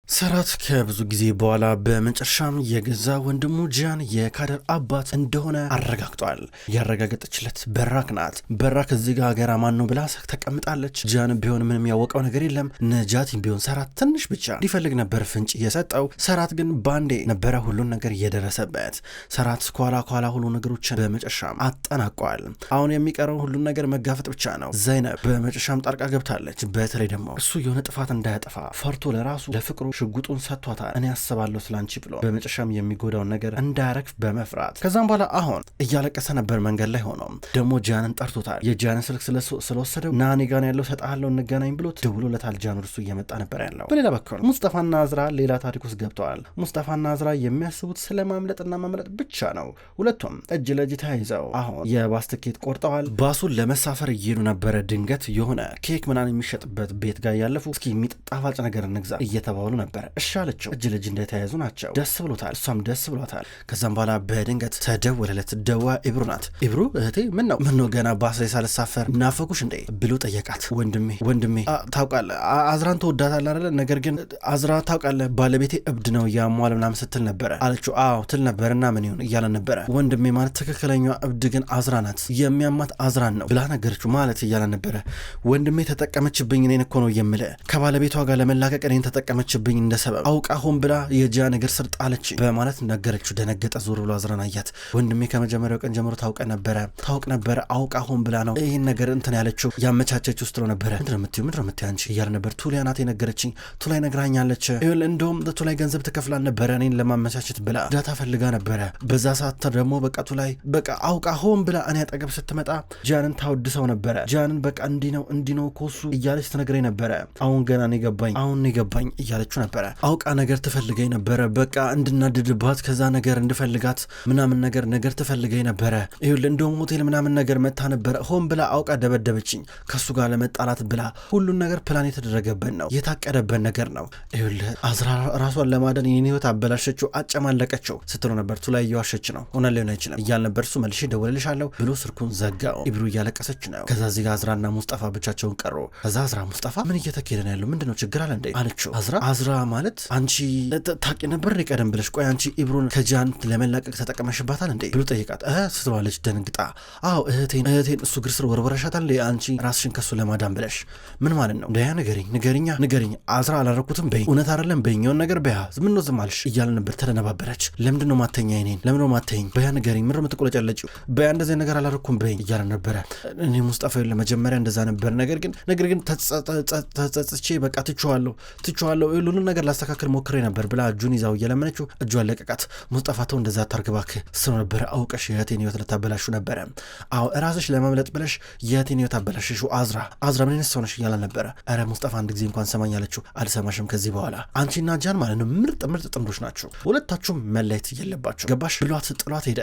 ሰራት ከብዙ ጊዜ በኋላ በመጨረሻም የገዛ ወንድሙ ጂያን የካደር አባት እንደሆነ አረጋግጧል። ያረጋገጠችለት በራክ ናት። በራክ እዚህ ጋር ሀገር አማን ነው ብላ ተቀምጣለች። ጂያን ቢሆን ምንም ያወቀው ነገር የለም። ነጃቲም ቢሆን ሰራት ትንሽ ብቻ ሊፈልግ ነበር ፍንጭ የሰጠው። ሰራት ግን ባንዴ ነበረ ሁሉን ነገር እየደረሰበት። ሰራት ኋላ ሁሉ ነገሮችን በመጨረሻም አጠናቋል። አሁን የሚቀረው ሁሉን ነገር መጋፈጥ ብቻ ነው። ዘይነብ በመጨረሻም ጣልቃ ገብታለች። በተለይ ደግሞ እሱ የሆነ ጥፋት እንዳያጠፋ ፈርቶ ለራሱ ለፍቅሩ ሽጉጡን ሰጥቷታል። እኔ ያስባለሁ ስላንቺ ብሎ በመጨረሻም የሚጎዳውን ነገር እንዳያረግፍ በመፍራት ከዛም በኋላ አሁን እያለቀሰ ነበር መንገድ ላይ ሆኖ ደግሞ ጂያንን ጠርቶታል። የጂያንን ስልክ ስለወሰደው ና እኔ ጋር ያለው ሰጣለሁ እንገናኝ ብሎት ደውሎለታል። ጂያን እርሱ እየመጣ ነበር ያለው። በሌላ በኩል ሙስጠፋና አዝራ ሌላ ታሪክ ውስጥ ገብተዋል። ሙስጠፋና አዝራ የሚያስቡት ስለማምለጥና ማምለጥ ብቻ ነው። ሁለቱም እጅ ለእጅ ተያይዘው አሁን የባስ ትኬት ቆርጠዋል። ባሱን ለመሳፈር እየሄዱ ነበረ። ድንገት የሆነ ኬክ ምናምን የሚሸጥበት ቤት ጋር ያለፉ እስኪ ጣፋጭ ነገር እንግዛ እየተባሉ ነበር። እሺ አለችው። እጅ ልጅ እንደተያያዙ ናቸው። ደስ ብሎታል፣ እሷም ደስ ብሎታል። ከዛም በኋላ በድንገት ተደወለለት። ደዋ ኢብሩ ናት። ኢብሩ እህቴ ምን ነው ገና ባስ ላይ ሳልሳፈር ናፈቁሽ እንዴ ብሎ ጠየቃት። ወንድሜ ታውቃለህ አዝራን ተወዳታለህ አይደለ? ነገር ግን አዝራ ታውቃለህ ባለቤቴ እብድ ነው ያሟል ምናምን ስትል ነበረ አለችው። አዎ ትል ነበርና ምን ይሁን እያለ ነበረ። ወንድሜ ማለት ትክክለኛዋ እብድ ግን አዝራ ናት፣ የሚያማት አዝራን ነው ብላ ነገረችው ማለት እያለ ነበረ። ወንድሜ ተጠቀመችብኝ፣ እኔን እኮ ነው የምልህ ከባለቤቷ ጋር ለመላቀቅ እኔን ተጠቀመችብኝ እንደ ሰበብ አውቃ ሆን ብላ የጂያን እግር ስር ጣለች በማለት ነገረችው። ደነገጠ። ዞር ብሎ አዝራን አያት። ወንድሜ ከመጀመሪያው ቀን ጀምሮ ታውቅ ነበረ አውቃ ሆን ብላ ነው ይህን ነገር እንትን ያለችው ያመቻቸች ውስጥ ነው ነበረ። ምንድነው የምትይው አንቺ እያለ ነበር። ቱሊያ ናት የነገረችኝ፣ ቱላይ ነግራኛለች። እንደውም ቱላይ ገንዘብ ትከፍላል ነበረ እኔን ለማመቻቸት ብላ ዳታ ፈልጋ ነበረ። በዛ ሰዓት ደግሞ በቃ ቱላይ በቃ አውቃ ሆን ብላ እኔ አጠገብ ስትመጣ ጂያንን ታወድሰው ነበረ። ጂያንን በቃ እንዲህ ነው ኮሱ እያለች ትነግረኝ ነበረ። አሁን ገና ነው ገባኝ እያለችው ነበረ። አውቃ ነገር ትፈልገኝ ነበረ። በቃ እንድናድድባት ከዛ ነገር እንድፈልጋት ምናምን ነገር ትፈልገኝ ነበረ። ይኸውልህ እንደውም ሆቴል ምናምን ነገር መታ ነበረ። ሆን ብላ አውቃ ደበደበችኝ ከሱ ጋር ለመጣላት ብላ። ሁሉን ነገር ፕላን የተደረገበት ነው፣ የታቀደበት ነገር ነው። ይኸውልህ አዝራ ራሷን ለማዳን የኔ ህይወት አበላሸችው፣ አጨማለቀችው ስትሎ ነበር። ቱላይ እየዋሸች ነው ሆነ ሊሆን አይችልም እያል ነበር። እሱ መልሼ ደወልልሻለሁ ብሎ ስልኩን ዘጋው። ኢብሩ እያለቀሰች ነው። ከዛ እዚህ ጋር አዝራና ሙስጠፋ ብቻቸውን ቀሩ። ከዛ አዝራ ሙስጠፋ ምን እየተካሄደ ነው ያለው? ምንድነው ችግር አለ እንዴ አለችው። አዝራ ማለት አንቺ ታቂ ነበር ቀደም ብለሽ? ቆይ አንቺ ኢብሩን ከጂያን ለመላቀቅ ተጠቀመሽባታል እንዴ ብሎ ጠይቃት። ስትለዋለች ደንግጣ። አዎ እህቴን እሱ ግር ስር ወርወረሻታል እንዴ አንቺ ራስሽን ከሱ ለማዳን ብለሽ? ምን ማለት ነው? ደያ ንገሪኛ አዝራ አላረኩትም በይ፣ እውነት አይደለም በይኛውን ነገር በያ ምን ነው ዝም አልሽ እያለ ነበር። ተደነባበረች። ለምንድነው ማተኛ እኔን ለምንድነው ማተኝ? በያ ንገሪኝ፣ ምንድነው የምትቆለጨለጭው? በያ እንደዚህ ነገር አላረኩም በይ እያለ ነበረ። እኔ ሙስጠፋ ለመጀመሪያ እንደዛ ነበር፣ ነገር ግን ተጸጽቼ በቃ ትቼዋለሁ ሁሉንም ነገር ላስተካከል ሞክሬ ነበር ብላ እጁን ይዛው እየለመነችው እጁ አለቀቃት። ሙስጠፋ ተው እንደዛ ታርግባክ ስለ ነበረ አውቀሽ የእህቴን ህይወት ልታበላሹ ነበረ። አዎ እራስሽ ለመምለጥ ብለሽ የእህቴን ህይወት አበላሽሽው። አዝራ ምን አይነት ሰው ነሽ እያለ ነበረ። ኧረ ሙስጠፋ አንድ ጊዜ እንኳን ሰማኝ አለችው። አልሰማሽም ከዚህ በኋላ አንቺና ጂያን ማለት ነው ምርጥ ጥንዶች ናቸው፣ ሁለታችሁም መለየት የለባችሁ ገባሽ ብሏት ጥሏት ሄደ።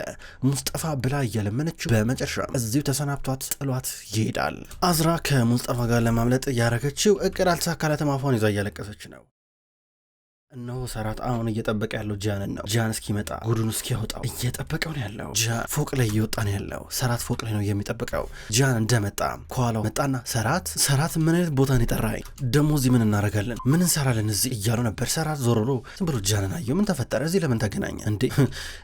ሙስጠፋ ብላ እየለመነችው በመጨረሻ እዚሁ ተሰናብቷት ጥሏት ይሄዳል። አዝራ ከሙስጠፋ ጋር ለማምለጥ እያረገችው እቅድ አልተሳካላትም። አፏን ይዛ እያለቀሰች ነው። እነሆ ሰራት አሁን እየጠበቀ ያለው ጂያንን ነው። ጂያን እስኪመጣ ጉዱን እስኪያወጣው እየጠበቀው ነው ያለው። ጂያን ፎቅ ላይ እየወጣ ነው ያለው። ሰራት ፎቅ ላይ ነው የሚጠብቀው። ጂያን እንደመጣ ከኋላው መጣና ሰራት ምን አይነት ቦታ ነው የጠራኸኝ? ደሞ እዚህ ምን እናደርጋለን? ምን እንሰራለን እዚህ እያሉ ነበር። ሰራት ዞር ብሎ ዝም ብሎ ጂያንን አየው። ምን ተፈጠረ? እዚህ ለምን ተገናኘ እንዴ?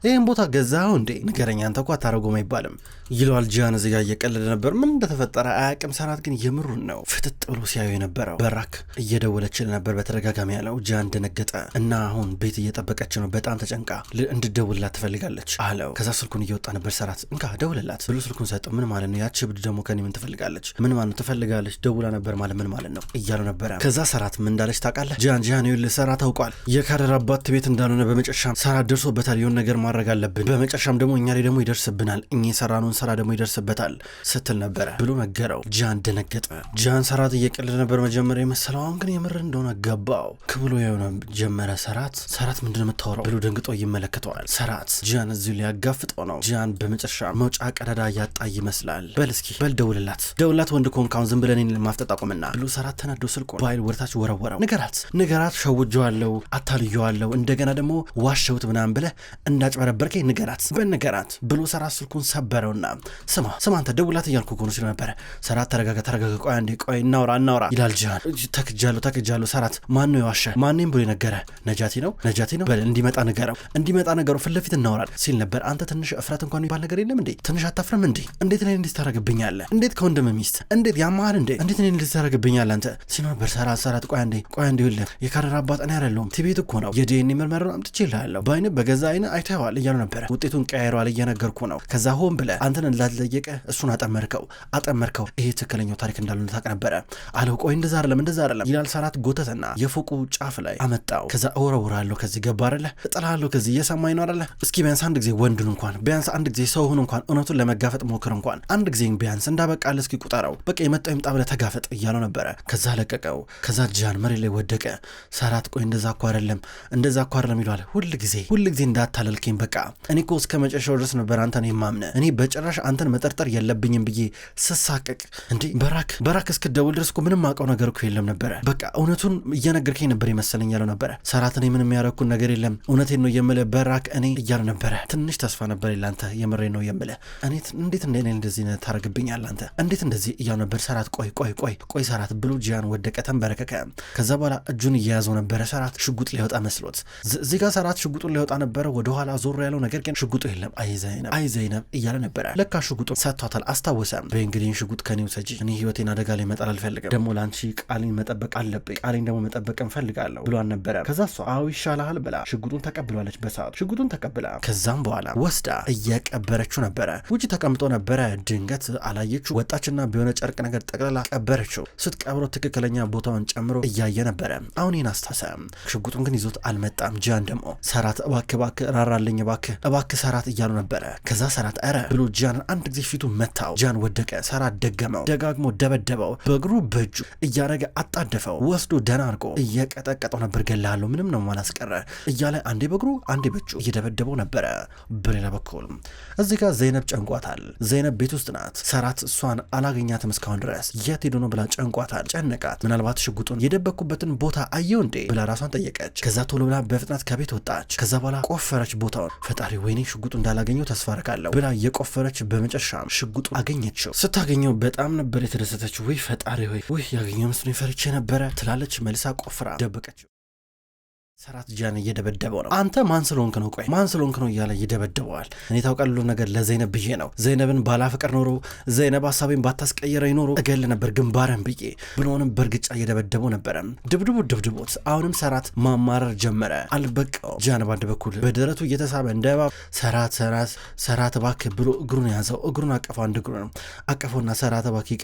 ይህን ቦታ ገዛኸው እንዴ? ንገረኝ አንተ እኮ አታረጎም አይባልም ይለዋል። ጂያን እዚህ ጋር እየቀለደ ነበር። ምን እንደተፈጠረ አያውቅም። ሰራት ግን የምሩን ነው ፍጥጥ ብሎ ሲያዩ የነበረው። በራክ እየደወለችል ነበር በተደጋጋሚ ያለው። ጂያን ደነገጠ እና አሁን ቤት እየጠበቀች ነው። በጣም ተጨንቃ እንድደውልላት ትፈልጋለች አለው። ከዛ ስልኩን እየወጣ ነበር። ሰራት እንካ ደውልላት ብሎ ስልኩን ሰጠው። ምን ማለት ነው? ያቺ እብድ ደግሞ ከኔ ምን ትፈልጋለች? ምን ማለት ነው ትፈልጋለች? ደውላ ነበር ማለት ምን ማለት ነው እያሉ ነበረ። ከዛ ሰራት ምን እንዳለች ታውቃለህ? ጂያን ይኸውልህ ሰራት ታውቋል የካደር አባት ቤት እንዳልሆነ በመጨረሻም ሰራት ደርሶበታል። የሆነ ነገር ማድረግ አለብን። በመጨረሻም ደግሞ እኛ ላይ ደግሞ ይደርስብናል። እኛ የሰራነውን ስራ ደግሞ ይደርስበታል ስትል ነበረ ብሎ ነገረው። ጂያን ደነገጠ። ጂያን ሰራት እየቀለደ ነበር መጀመሪያ የመሰለው። አሁን ግን የምር እንደሆነ ገባው። ክብሎ የሆነ ጀመረ። ሰራት ምንድነው የምታወራው ብሎ ደንግጦ ይመለከተዋል። ሰራት ጂያን እዚሁ ሊያጋፍጠው ነው። ጂያን በመጨረሻ መውጫ ቀዳዳ ያጣ ይመስላል። በል ደውልላት ወንድ ኮንካውን ዝም ብለን ለማፍጠጥ አቁምና ብሎ ሰራት ተናዶ ስልኩ ባይል ወርታች ወረወረው። ንገራት ሸውጀዋለሁ፣ አታልየዋለሁ፣ እንደገና ደግሞ ዋሸውት ምናምን ብለህ እንዳጭበረበርከኝ ንገራት ብሎ ሰራት ስልኩን ሰበረውና ስማ አንተ ደውላት እያልኩ ጎኑ ሲል ነበረ። ሰራት ተረጋጋ ቆይ እናውራ ይላል ጂያን። ተክጃለሁ ሰራት ማን ነው የዋሸ? ማንም ብሎ ነገር ንገረ ነጃቲ ነው በል እንዲመጣ ነገረው ፊት ለፊት እናወራለን ሲል ነበር። አንተ ትንሽ እፍረት እንኳን የሚባል ነገር የለም እንዴ? ትንሽ አታፍርም እንዴ? እንዴት እኔን እንዴት ታረግብኛለህ? እንዴት ከወንድም ሚስት እንዴት ያማሃል እንዴ? እንዴት እኔን እንዴት ታረግብኛለህ አንተ ሲል ነበር። ሰራት ቆይ አንዴ ይኸውልህ የካደር አባት እኔ አይደለሁም ቲቤት እኮ ነው የዲኤንኤ ምርመራውን አምጥቼልሃለሁ በአይንህ በገዛ አይንህ አይተኸዋል እያሉ ነበረ። ውጤቱን ቀያይሯል እየነገርኩ ነው። ከዛ ሆን ብለህ አንተን እንዳትለየቀ እሱን አጠመርከው። ይሄ ትክክለኛው ታሪክ እንዳልሆነ ታውቅ ነበረ አለው። ቆይ እንደዛ አይደለም ይላል። ሰራት ጎተተና የፎቁ ጫፍ ላይ አመጣው። ከዛ እወረውራለሁ ከዚህ ገባ አይደለ እጥልሃለሁ ከዚህ እየሰማኝ ነው አይደለ እስኪ ቢያንስ አንድ ጊዜ ወንዱን እንኳን ቢያንስ አንድ ጊዜ ሰውን እንኳን እውነቱን ለመጋፈጥ ሞክር እንኳን አንድ ጊዜ ቢያንስ እንዳበቃለ እስኪ ቁጠረው በቃ የመጣው ይምጣ ብለህ ተጋፈጥ እያለው ነበረ። ከዛ ለቀቀው። ከዛ ጃን መሬት ላይ ወደቀ። ሰራት ቆይ እንደዛ እኮ አይደለም ይሏል። ሁል ጊዜ እንዳታለልከኝ በቃ እኔ እኮ እስከ መጨረሻው ድረስ ነበር አንተን የማምነህ እኔ በጭራሽ አንተን መጠርጠር የለብኝም ብዬ ስሳቀቅ እንዴ በራክ እስክደውል ድረስ እኮ ምንም አውቀው ነገር እኮ የለም ነበረ በቃ እውነቱን እየነገርከኝ ነበር ይመስለኝ ያለው ነበረ። ሰራት እኔ ምንም ያደረኩት ነገር የለም እውነቴን ነው የምልህ በራክ እኔ እያለ ነበረ። ትንሽ ተስፋ ነበር ላንተ የምሬን ነው የምልህ እኔ እንዴት እንደዚህ ታረግብኛለህ አንተ እንዴት እንደዚህ እያሉ ነበር። ሰራት ቆይ ሰራት ብሎ ጂያን ወደቀ ተንበረከከ። ከዛ በኋላ እጁን እየያዘው ነበረ። ሰራት ሽጉጥ ሊወጣ መስሎት እዚህ ጋር ሰራት ሽጉጡን ሊወጣ ነበረ ወደኋላ ዞር ያለው ነገር ግን ሽጉጡ የለም። አይ ዘይነብ እያለ ነበረ። ለካ ሽጉጡን ሰጥቷታል። አስታወሰም በእንግዲህ ሽጉጥ ከኔ ውሰጂ እኔ ህይወቴን አደጋ ላይ መጣል አልፈልግም ደግሞ ላንቺ ቃሌን መጠበቅ አለብኝ ቃሌን ደግሞ መጠበቅ እንፈልጋለሁ ብሎ አልነበረ። ከዛ እሷ አዎ ይሻልሃል ብላ ሽጉጡን ተቀብሏለች። በሰዓቱ ሽጉጡን ተቀብላ ከዛም በኋላ ወስዳ እየቀበረችው ነበረ። ውጭ ተቀምጦ ነበረ። ድንገት አላየችው ወጣችና ቢሆነ ጨርቅ ነገር ጠቅልላ ቀበረችው። ስትቀብሮ ትክክለኛ ቦታውን ጨምሮ እያየ ነበረ። አሁን ይህን አስታሰ። ሽጉጡን ግን ይዞት አልመጣም። ጂያን ደግሞ ሰራት እባክህ ራራልኝ እባክህ ሰራት እያሉ ነበረ። ከዛ ሰራት ኧረ ብሎ ጂያንን አንድ ጊዜ ፊቱ መታው። ጂያን ወደቀ። ሰራት ደጋግሞ ደበደበው። በእግሩ በእጁ እያረገ አጣደፈው። ወስዶ ደና አርጎ እየቀጠቀጠው ነበር። ገላለሁ ምንም ነው ማላስቀረ እያለ አንዴ በእግሩ አንዴ በእጁ እየደበደበው ነበረ። በሌላ በኩል እዚህ ጋር ዘይነብ ጨንቋታል። ዘይነብ ቤት ውስጥ ናት። ሰራት እሷን አላገኛትም እስካሁን ድረስ የት ሄዶ ነው ብላ ጨንቋታል፣ ጨነቃት። ምናልባት ሽጉጡን የደበኩበትን ቦታ አየው እንዴ ብላ ራሷን ጠየቀች። ከዛ ቶሎ ብላ በፍጥነት ከቤት ወጣች። ከዛ በኋላ ቆፈረች ቦታውን። ፈጣሪ ወይኔ ሽጉጡ እንዳላገኘው ተስፋ አደርጋለሁ ብላ የቆፈረች በመጨረሻም ሽጉጡ አገኘችው። ስታገኘው በጣም ነበር የተደሰተችው። ወይ ፈጣሪ ወይ ያገኘው መስሎኝ ፈርቼ ነበረ ትላለች። መልሳ ቆፍራ ደበቀችው። ሰራት ጂያን እየደበደበው ነው። አንተ ማን ስለሆንክ ነው እያለ ይደበደበዋል። እኔ ታውቃለሁ ነገር ለዘይነብ ብዬ ነው። ዘይነብን ባላፈቅር ኖሮ ዘይነብ ሀሳቤን ባታስቀየረኝ ኖሮ እገል ነበር ግንባረን ብዬ ብሎንም በእርግጫ እየደበደበው ነበረ። ድብድቦት አሁንም ሰራት ማማረር ጀመረ። አልበቃው። ጂያን ባንድ በኩል በደረቱ እየተሳበ እንደባ ሰራት እባክህ ብሎ እግሩን ያዘው። እግሩን አቀፈው። አንድ እግሩን አቀፈውና ሰራት እባክህ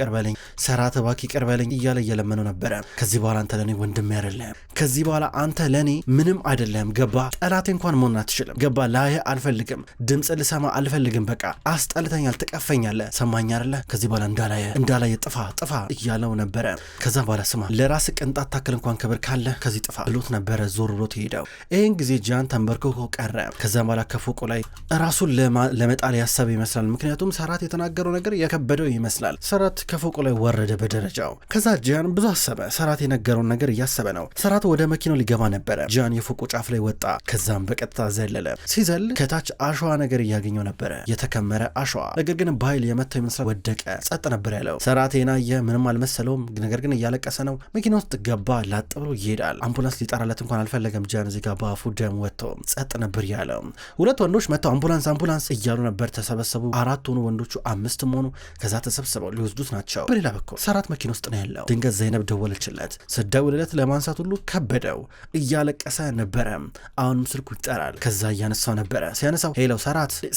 ይቅር በለኝ እያለ እየለመነው ነበረ። ከዚህ በኋላ አንተ ለኔ ወንድሜ አይደለም። ከዚህ በኋላ አንተ ለኔ ምንም አይደለም። ገባ ጠላቴ እንኳን መሆን አትችልም። ገባ ላይ አልፈልግም። ድምጽ ልሰማ አልፈልግም። በቃ አስጠልተኛል፣ ትቀፈኛለህ። ሰማኝ አይደለ? ከዚህ በኋላ እንዳላየ ጥፋ እያለው ነበረ። ከዛ በኋላ ስማ ለራስ ቅንጣት ታክል እንኳን ክብር ካለ ከዚህ ጥፋ ብሎት ነበረ። ዞር ብሎት ሄደው። ይህን ጊዜ ጂያን ተንበርክኮ ቀረ። ከዛ በኋላ ከፎቁ ላይ ራሱን ለመጣል ያሰበ ይመስላል። ምክንያቱም ሰራት የተናገረው ነገር የከበደው ይመስላል። ሰራት ከፎቁ ላይ ወረደ በደረጃው። ከዛ ጂያን ብዙ አሰበ። ሰራት የነገረውን ነገር እያሰበ ነው። ሰራት ወደ መኪናው ሊገባ ነበረ። ጂያን የፎቁ ጫፍ ላይ ወጣ። ከዛም በቀጥታ ዘለለ። ሲዘል ከታች አሸዋ ነገር እያገኘው ነበረ፣ የተከመረ አሸዋ። ነገር ግን በኃይል የመታው ይመስላል። ወደቀ። ጸጥ ነበር ያለው። ሰራቴና ምንም አልመሰለውም። ነገር ግን እያለቀሰ ነው። መኪና ውስጥ ገባ። ላጥ ብሎ ይሄዳል። አምቡላንስ ሊጠራለት እንኳን አልፈለገም። ጂያን እዚህ ጋር በአፉ ደም ወጥቶ ጸጥ ነበር ያለው። ሁለት ወንዶች መጥተው አምቡላንስ እያሉ ነበር። ተሰበሰቡ። አራት ሆኑ ወንዶቹ፣ አምስትም ሆኑ። ከዛ ተሰብስበው ሊወስዱት ናቸው። በሌላ በኩል ሰራት መኪና ውስጥ ነው ያለው። ድንገት ዘይነብ ደወለችለት። ስደውልለት ለማንሳት ሁሉ ከበደው። እያለቀሰ ነበረ። አሁንም ስልኩ ይጠራል። ከዛ እያነሳው ነበረ። ሲያነሳው ሄለው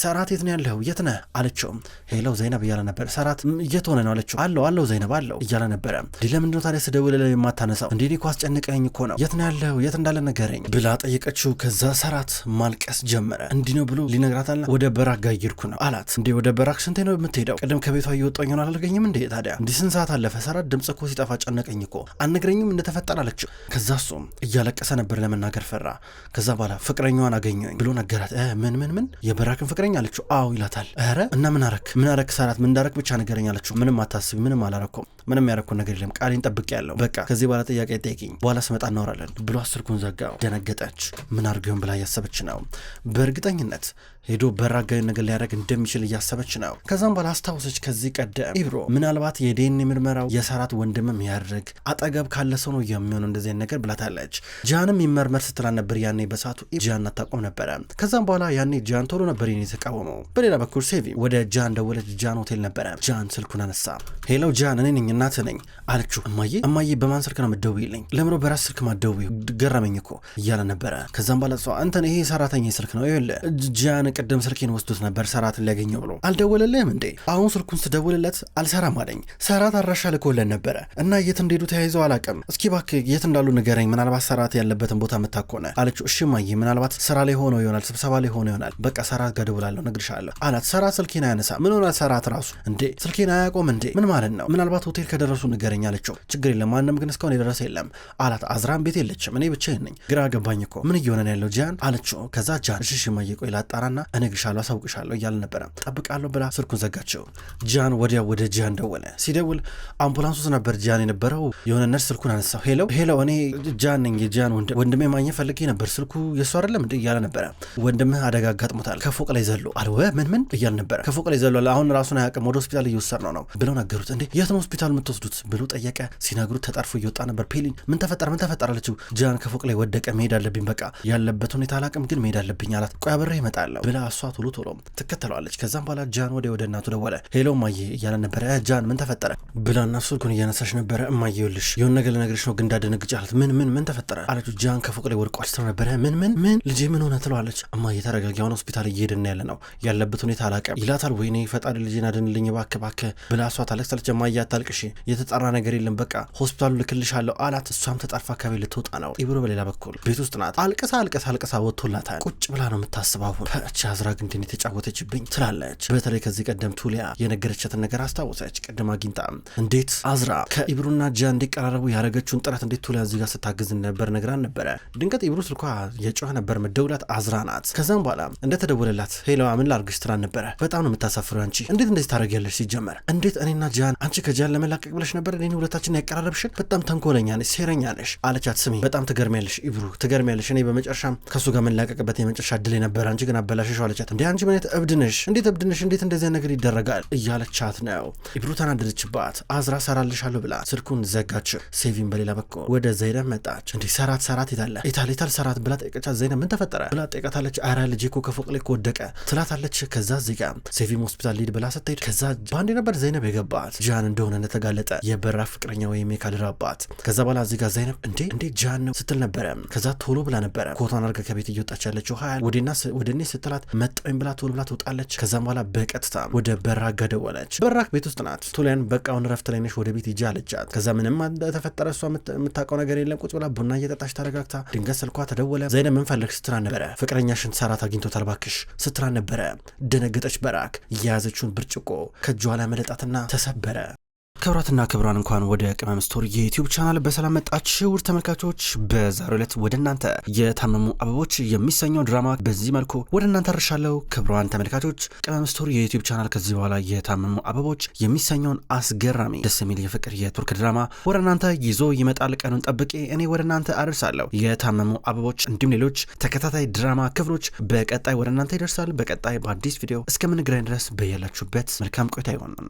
ሰራት የት ነው ያለው? የት ነህ አለችው። ሄለው ዘይነብ እያለ ነበር። ሰራት የት ሆነ ነው አለችው። አለው ዘይነብ አለው እያለ ነበረ። ለምንድን ነው ታዲያ ስደውልልህ የማታነሳው? እንዴ እኮ አስጨንቀኝ እኮ ነው። የት ነው ያለው? የት እንዳለ ንገረኝ ብላ ጠየቀችው። ከዛ ሰራት ማልቀስ ጀመረ። እንዲህ ነው ብሎ ሊነግራታልና ወደ በራክ ጋር እየሄድኩ ነው አላት። እንዴ ወደ በራክ ስንቴ ነው የምትሄደው? ቅድም ከቤቷ እየወጣኝ ነው አላልገኝም እንዴ? ታዲያ እንዲህ ስንት ሰዓት አለፈ? ሰራት ድምጽ እኮ ሲጠፋ ጨነቀኝ እኮ አልነግረኝም እንደተፈጠረ አለችው። ከዛ እሱም እያለቀሰ ነበር፣ ለመናገር ፈራ። ከዛ በኋላ ፍቅረኛዋን አገኘኝ ብሎ ነገራት። ምን የበራክን ፍቅረኛ አለችው። አዎ ይላታል። ኧረ እና ምን አረክ ሰራት? ምን እንዳረክ ብቻ ነገረኝ አለችው። ምንም አታስቢ፣ ምንም አላረኩም፣ ምንም ያረኩ ነገር የለም፣ ቃሌን ጠብቄያለሁ። በቃ ከዚህ በኋላ ጥያቄ ጠይቂኝ፣ በኋላ ስመጣ እናወራለን ብሎ ስልኩን ዘጋው። ደነገጠች። ምን አድርገውን ብላ እያሰበች ነው። በእርግጠኝነት ሄዶ በራጋዊ ነገር ሊያደርግ እንደሚችል እያሰበች ነው። ከዛም በኋላ አስታወሰች። ከዚህ ቀደም ኢብሮ ምናልባት የዲኤንኤ ምርመራው የሰራት ወንድምም ያደርግ አጠገብ ካለ ሰው ነው የሚሆነው እንደዚህ ነገር ብላታለች። ጂያንም መመርመር ስትላን ነበር ያኔ በሰዓቱ ጂያን አታቆም ነበረ። ከዛም በኋላ ያኔ ጂያን ቶሎ ነበር የተቃወመው። በሌላ በኩል ሴቪ ወደ ጂያን ደወለች። ጂያን ሆቴል ነበረ። ጂያን ስልኩን አነሳ። ሄሎ ጂያን፣ እኔ ነኝ እናትህ ነኝ አለችው። እማዬ በማን ስልክ ነው የምትደውይልኝ? ለምሮ በራስ ስልክ ማትደውይው? ገረመኝ እኮ እያለ ነበረ። ከዛም በኋላ አንተን ይሄ ሰራተኛ ስልክ ነው ይኸውልህ፣ ጂያን ቅድም ስልኬን ወስዶት ነበር ሰራትን ሊያገኘው ብሎ አልደወለልህም እንዴ? አሁን ስልኩን ስደውልለት አልሰራም አለኝ። ሰራት አድራሻ ልኮለን ነበረ እና የት እንደሄዱ ተያይዘው አላውቅም። እስኪ እባክህ የት እንዳሉ ንገረኝ፣ ምናልባት ሰራት ያለበትን ቦታ የምታኮነ አለችው። እሺ እማዬ፣ ምናልባት ስራ ላይ ሆኖ ይሆናል፣ ስብሰባ ላይ ሆኖ ይሆናል። በቃ ሰራት ጋር ደውላለሁ እነግርሻለሁ አላት። ሰራት ስልኬን አያነሳ። ምን ሆነ ሰራት ራሱ እንዴ? ስልኬን አያቆም እንዴ? ምን ማለት ነው? ምናልባት ሆቴል ከደረሱ ንገረኝ አለችው። ችግር የለም ማንም ግን እስካሁን የደረሰ የለም አላት። አዝራም ቤት የለችም፣ እኔ ብቻዬን ነኝ። ግራ ገባኝ እኮ ምን እየሆነ ነው ያለው ጂያን አለችው። ከዛ ጂያን እሺ እማዬ ቆይ ላጣራና እነግርሻለሁ አሳውቅሻለሁ እያለ ነበረ። ጠብቃለሁ ብላ ስልኩን ዘጋችው። ጂያን ወዲያ ወደ ጂያን ደወለ። ሲደውል አምቡላንስ ውስጥ ነበር ጂያን የነበረው። የሆነ ነርስ ስልኩን አነሳው። ሄሎ እኔ ጂያን ነኝ፣ የጂያን ወንድሜ ማግኘት ፈልጌ ነበር፣ ስልኩ የሱ አይደለም እንዴ እያለ ነበረ። ወንድምህ አደጋ አጋጥሞታል፣ ከፎቅ ላይ ዘሎ አልወ ምን እያለ ነበረ። ከፎቅ ላይ ዘሎ አሁን ራሱን አያውቅም፣ ወደ ሆስፒታል እየወሰድ ነው ብለው ነገሩት። እንዴ የት ነው ሆስፒታል የምትወስዱት ብሎ ጠየቀ። ሲነግሩት ተጠርፎ እየወጣ ነበር። ፔሊን ምን ተፈጠረ አለችው። ጂያን ከፎቅ ላይ ወደቀ፣ መሄድ አለብኝ፣ በቃ ያለበት ሁኔታ አላውቅም ግን መሄድ አለብኝ አላት። ቆይ አብሬ እመጣለሁ ብላ እሷ ቶሎ ትከተለዋለች። ከዛም በኋላ ጂያን ወደ እናቱ ደወለ። ሄሎ እማዬ እያለ ነበረ። ጂያን ምን ተፈጠረ ብላ እናቱ ስልኩን እያነሳች ነበረ። እማዬ ይኸውልሽ የሆነ ነገር ልነግርሽ ነው ግን እንዳደነግጭ አላት። ምን ተፈጠረ አለችው። ጂያን ከፎቅ ላይ ወድቋል ስትለው ነበረ። ምን ልጄ ምን ሆነ ትለዋለች። እማዬ ተረጋጊ፣ አሁን ሆስፒታል እየሄድን ያለ ነው፣ ያለበት ሁኔታ አላውቅም ይላታል። ወይኔ ፈጣሪ ልጄን አድንልኝ እባክህ ብላ እሷ ታለቅሳለች። እማዬ አታልቅሽ፣ የተጣራ ነገር የለም በቃ ሆስፒታሉ ልክልሻለሁ አላት። እሷም ተጣርፋ አካባቢ ልትወጣ ነው። ኢብሮ በሌላ በኩል ቤት ውስጥ ናት። አልቅሳ ወጥቶላታል። ቁጭ ብላ ነው የምታስበው። እቺ አዝራ ግን የተጫወተችብኝ ትላለች። በተለይ ከዚህ ቀደም ቱሊያ የነገረቻትን ነገር አስታወሰች። ቀደም አግኝታ እንዴት አዝራ ከኢብሩና ጂያን እንዲቀራረቡ ያደረገችውን ጥረት እንዴት ቱሊያ እዚህ ጋር ስታግዝ ነበር ነግራን ነበረ። ድንገት ኢብሩ ስልኳ የጮኸ ነበር። መደውላት አዝራ ናት። ከዛም በኋላ እንደተደወለላት ሄሎ ምን ላርግሽ ትላን ነበረ። በጣም ነው የምታሳፍረው አንቺ እንዴት እንደዚህ ታደርጊያለሽ? ሲጀመር እንዴት እኔና ጂያን አንቺ ከጂያን ለመላቀቅ ብለሽ ነበር እኔን ሁለታችን ያቀራረብሽን? በጣም ተንኮለኛ ነሽ፣ ሴረኛ ነሽ አለቻት። ስሚ በጣም ትገርሚያለሽ ኢብሩ ትገርሚያለሽ። እኔ በመጨረሻም ከሱ ጋር መላቀቅበት የመጨረሻ እድል ነበር፣ አንቺ ግን አበላሽሽ አለቻት። እንዴ አንቺ ምን እብድነሽ? እንዴት እንደዚህ ነገር ይደረጋል እያለቻት ነው። ኢብሩ ተናደደችባት። አዝራ ሰራልሻለሁ ብላ ስልኩን ዘጋች። ሴቪን በሌላ በኩል ወደ ዘይነብ መጣች። እንዴ ሰራት ይታል ሰራት ብላ ጠይቀቻት። ዘይነብ ምን ተፈጠረ ብላ ጠይቃታለች። አረ ልጄ እኮ ከፎቅ ላይ ወደቀ ትላታለች። ከዛ ዚጋ ሴቪም ሆስፒታል ሊድ ብላ ስትሄድ ከዛ ባንዴ ነበር ዘይነብ የገባት ጂያን እንደሆነ እንደተጋለጠ የበራ ፍቅረኛ ወይም የካድር አባት። ከዛ በኋላ ዚጋ ዘይነብ እንዴ ጂያን ነው ስትል ነበረ። ከዛ ቶሎ ብላ ነበረ ኮቷን አርጋ ከቤት እየወጣች ያለችው ሀያል ወደኔ ስትላት መጣኝ ብላ ቶሎ ብላ ትወጣለች። ከዛም በኋላ በቀጥታ ወደ በራክ ጋር ደወለች። በራክ ቤት ውስጥ ናት። ቱሊያን በቃውን ረፍት ላይ ነሽ ወደ ቤት ሂጂ አለቻት። ከዛ ምንም እንደተፈጠረ እሷ የምታውቀው ነገር የለም። ቁጭ ብላ ቡና እየጠጣች ተረጋግታ ድንገት ስልኳ ተደወለ። ዘይነብ ምን ፈለግሽ ስትላት ነበረ። ፍቅረኛሽን ሰራት አግኝቶታል እባክሽ ስትላት ነበረ። ደነገጠች። በራክ የያዘችውን ብርጭቆ ከእጇ ላይ መለጣትና ተሰበረ። ክብራትና ክብራን እንኳን ወደ ቅመም ስቶሪ የዩቲዩብ ቻናል በሰላም መጣችሁ ውድ ተመልካቾች። በዛሬው ዕለት ወደ እናንተ የታመሙ አበቦች የሚሰኘው ድራማ በዚህ መልኩ ወደ እናንተ አርሻለሁ። ክብራን ተመልካቾች ቅመም ስቶሪ የዩቲዩብ ቻናል ከዚህ በኋላ የታመሙ አበቦች የሚሰኘውን አስገራሚ ደስ የሚል የፍቅር የቱርክ ድራማ ወደ እናንተ ይዞ ይመጣል። ቀኑን ጠብቄ እኔ ወደ እናንተ አርሳለሁ። የታመሙ አበቦች እንዲሁም ሌሎች ተከታታይ ድራማ ክፍሎች በቀጣይ ወደ እናንተ ይደርሳል። በቀጣይ በአዲስ ቪዲዮ እስከምንገናኝ ድረስ በያላችሁበት መልካም ቆይታ ይሆን።